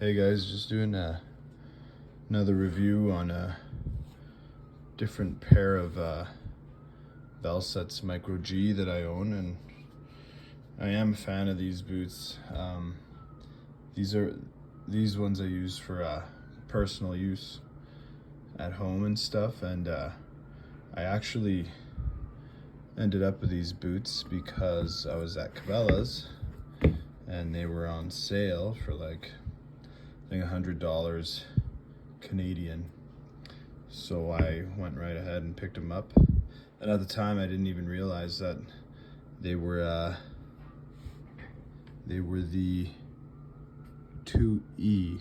Hey guys, just doing another review on a different pair of Valsetz Micro G that I own, and I am a fan of these boots. These ones I use for personal use at home and stuff, and I actually ended up with these boots because I was at Cabela's and they were on sale for like I think $100 Canadian. So I went right ahead and picked them up. And at the time I didn't even realize that they were the 2E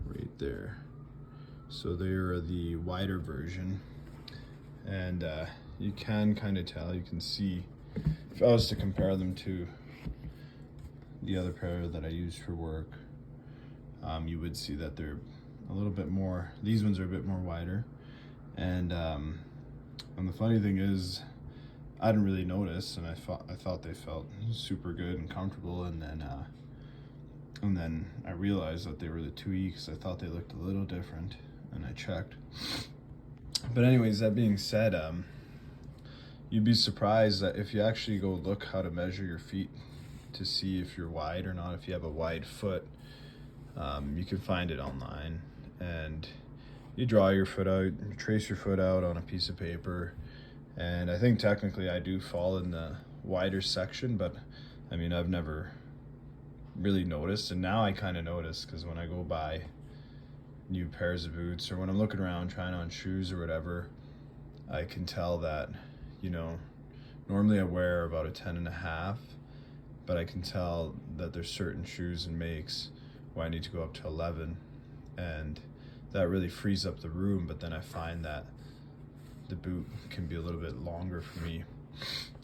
right there. So they are the wider version. And you can kind of tell, you can see, if I was to compare them to the other pair that I use for work, you would see that they're a little bit more, these ones are a bit more wider. And the funny thing is, I didn't really notice, and I thought they felt super good and comfortable, and then I realized that they were the 2E because I thought they looked a little different, and I checked. But anyways, that being said, you'd be surprised that if you actually go look how to measure your feet to see if you're wide or not, if you have a wide foot, you can find it online, and you draw your foot out, you trace your foot out on a piece of paper, and I think technically I do fall in the wider section, but I mean, I've never really noticed, and now I kind of notice, because when I go buy new pairs of boots, or when I'm looking around trying on shoes or whatever, I can tell that, you know, normally I wear about a 10.5, but I can tell that there's certain shoes and makes where I need to go up to 11, and that really frees up the room. But then I find that the boot can be a little bit longer for me,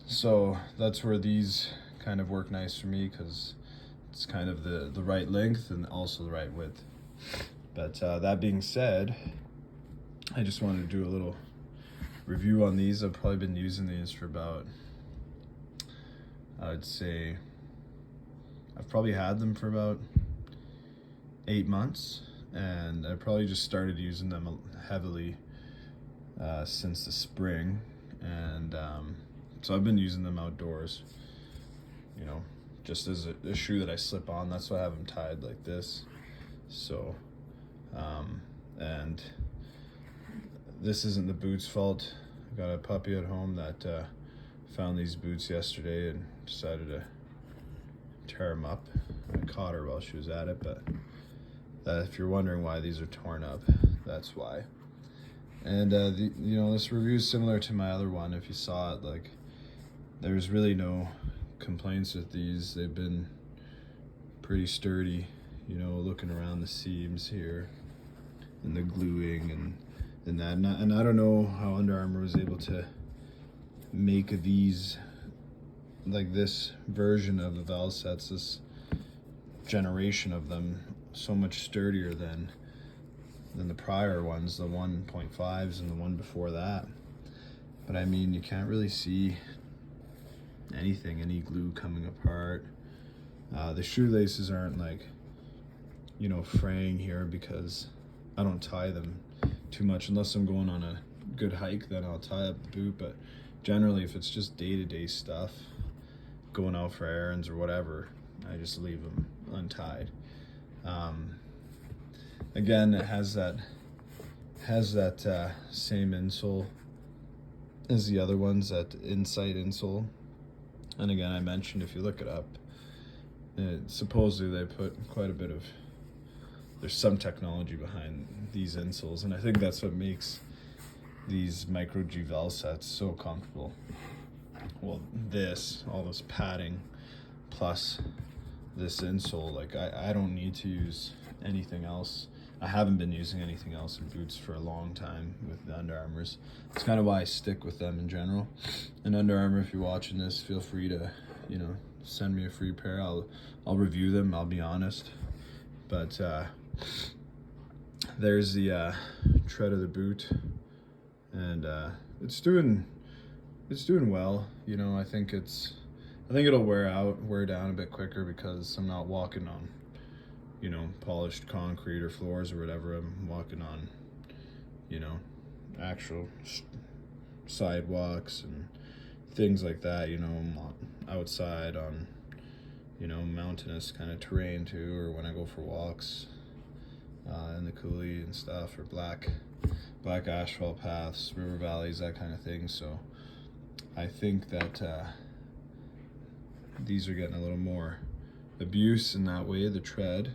so that's where these kind of work nice for me, because it's kind of the right length and also the right width. But that being said, I just wanted to do a little review on these. I've probably been using these for about, I'd say I've probably had them for about 8 months, and I probably just started using them heavily since the spring, and so I've been using them outdoors, you know, just as a shoe that I slip on. That's why I have them tied like this. So and this isn't the boots' fault. I got a puppy at home that found these boots yesterday and decided to tear them up. I caught her while she was at it, but if you're wondering why these are torn up, that's why. And you know, this review is similar to my other one. If you saw it, like, there's really no complaints with these. They've been pretty sturdy, you know, looking around the seams here and the gluing and that. And I don't know how Under Armour was able to make these, like this version of the Valsetz, this generation of them, so much sturdier than the prior ones, the 1.5s and the one before that. But I mean, you can't really see anything, any glue coming apart. The shoelaces aren't, like, you know, fraying here, because I don't tie them too much unless I'm going on a good hike. Then I'll tie up the boot, but generally if it's just day-to-day stuff, going out for errands or whatever, I just leave them untied. Again, it has that same insole as the other ones, that Insight insole. And again, I mentioned, if you look it up, supposedly they put quite a bit of, there's some technology behind these insoles, and I think that's what makes these Micro G Valsetz so comfortable. Well, all this padding plus this insole, like, I don't need to use anything else. I haven't been using anything else in boots for a long time with the Under Armours. It's kind of why I stick with them in general. And Under Armour, if you're watching this, feel free to, you know, send me a free pair. I'll review them, I'll be honest. But there's the tread of the boot, and it's doing well. You know, I think it'll wear down a bit quicker because I'm not walking on you know, polished concrete or floors or whatever. I'm walking on, you know, actual sidewalks and things like that, you know. I'm outside on, you know, mountainous kind of terrain too, or when I go for walks in the coulee and stuff, or black asphalt paths, river valleys, that kind of thing. So I think that these are getting a little more abuse in that way, the tread.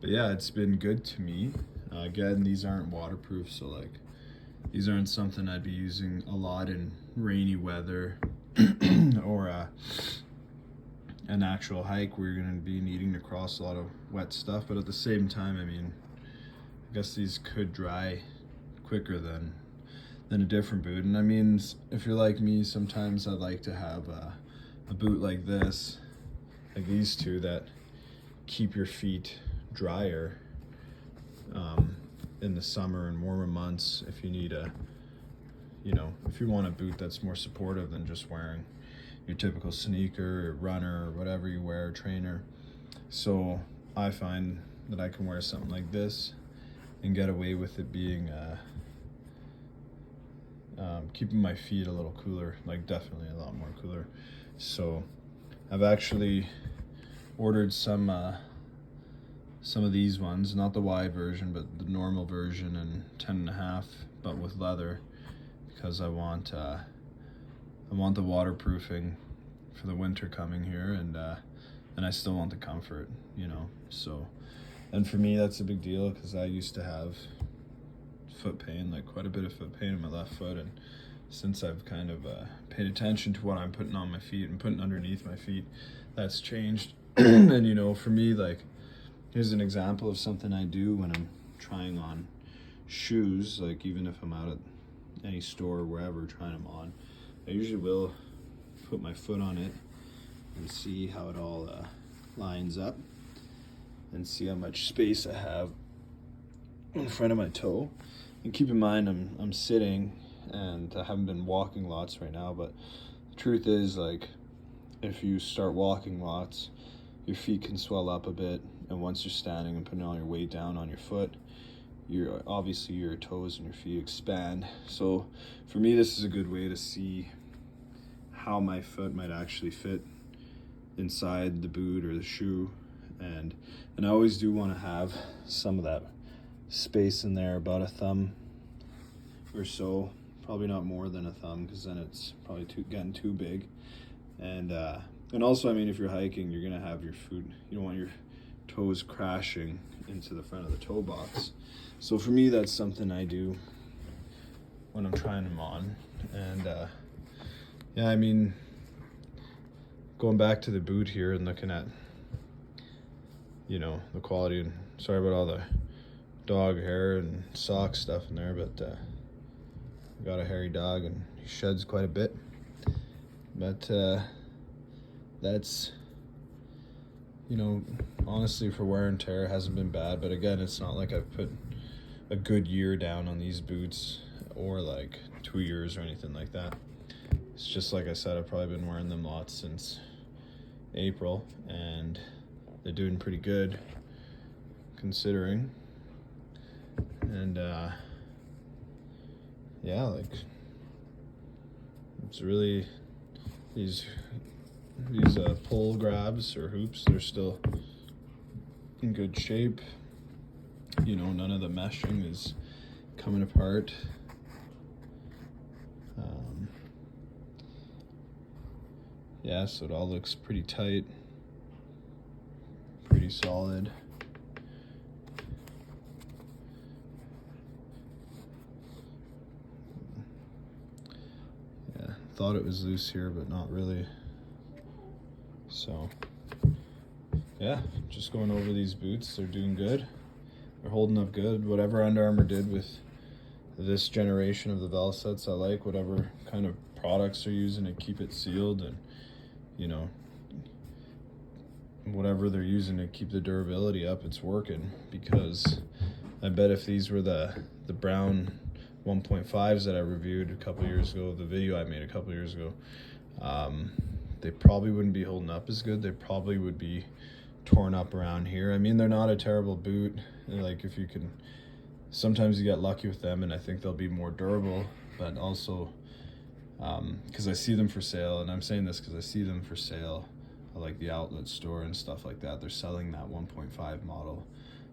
But yeah, it's been good to me. Again, these aren't waterproof, so like these aren't something I'd be using a lot in rainy weather or an actual hike where you're going to be needing to cross a lot of wet stuff. But at the same time, I mean, I guess these could dry quicker than a different boot. And I mean, if you're like me, sometimes I'd like to have a boot like this, like these two, that keep your feet drier in the summer and warmer months, if you need if you want a boot that's more supportive than just wearing your typical sneaker or runner or whatever you wear, trainer. So I find that I can wear something like this and get away with it being keeping my feet a little cooler, like definitely a lot more cooler. So I've actually ordered some of these ones, not the wide version, but the normal version, and 10.5, but with leather, because I want the waterproofing for the winter coming here, and I still want the comfort, you know. So, and for me that's a big deal, because I used to have foot pain, like quite a bit of foot pain in my left foot, and since I've kind of paid attention to what I'm putting on my feet and putting underneath my feet, that's changed. And you know, for me, like, here's an example of something I do when I'm trying on shoes, like even if I'm out at any store or wherever trying them on, I usually will put my foot on it and see how it all lines up, and see how much space I have in front of my toe. And keep in mind, I'm sitting and I haven't been walking lots right now, but the truth is, like, if you start walking lots, your feet can swell up a bit, and once you're standing and putting all your weight down on your foot, obviously your toes and your feet expand. So for me, this is a good way to see how my foot might actually fit inside the boot or the shoe, and I always do want to have some of that space in there, about a thumb or so, probably not more than a thumb, because then it's probably getting too big. And also, I mean, if you're hiking, you're gonna have your foot, you don't want your toes crashing into the front of the toe box. So for me, that's something I do when I'm trying them on. And yeah, I mean, going back to the boot here and looking at, you know, the quality, and sorry about all the dog hair and sock stuff in there, but I got a hairy dog and he sheds quite a bit. But that's, you know, honestly, for wear and tear, hasn't been bad. But again, it's not like I've put a good year down on these boots, or like 2 years or anything like that. It's just, like I said, I've probably been wearing them lots since April, and they're doing pretty good considering. And yeah, like, it's really, these pull grabs or hoops, they're still in good shape. You know, none of the meshing is coming apart. Yeah, so it all looks pretty tight, pretty solid. Yeah, thought it was loose here, but not really. So yeah, just going over these boots. They're doing good. They're holding up good. Whatever Under Armour did with this generation of the Valsetz, I like whatever kind of products they're using to keep it sealed, and, you know, whatever they're using to keep the durability up, it's working. Because I bet if these were the brown 1.5s that I reviewed a couple years ago, the video I made a couple years ago, they probably wouldn't be holding up as good. They probably would be torn up around here. I mean, they're not a terrible boot. Like, if you can, sometimes you get lucky with them, and I think they'll be more durable, but also because I see them for sale, and I'm saying this because I see them for sale at like the outlet store and stuff like that. They're selling that 1.5 model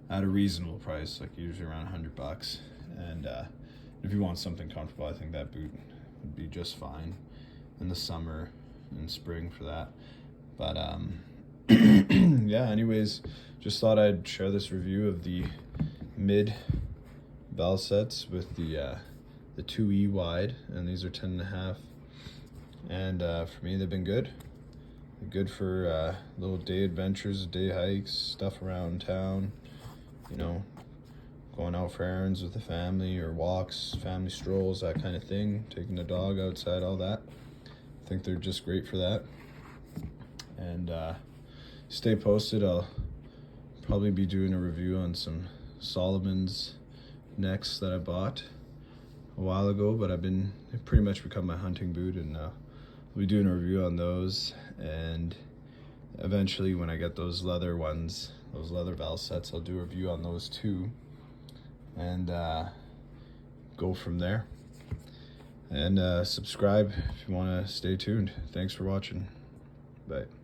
at a reasonable price, like usually around $100. And if you want something comfortable, I think that boot would be just fine in the summer and spring for that. But yeah, anyways, just thought I'd share this review of the mid Valsetz with the 2E wide, and these are 10.5. And for me, they've been good. Good for little day adventures, day hikes, stuff around town, you know, going out for errands with the family or walks, family strolls, that kind of thing, taking the dog outside, all that. I think they're just great for that. And stay posted. I'll probably be doing a review on some Solomon's necks that I bought a while ago, but they've pretty much become my hunting boot, and I'll be doing a review on those. And eventually, when I get those leather ones, those leather Valsetz, I'll do a review on those too, and go from there. And subscribe if you want to stay tuned. Thanks for watching. Bye.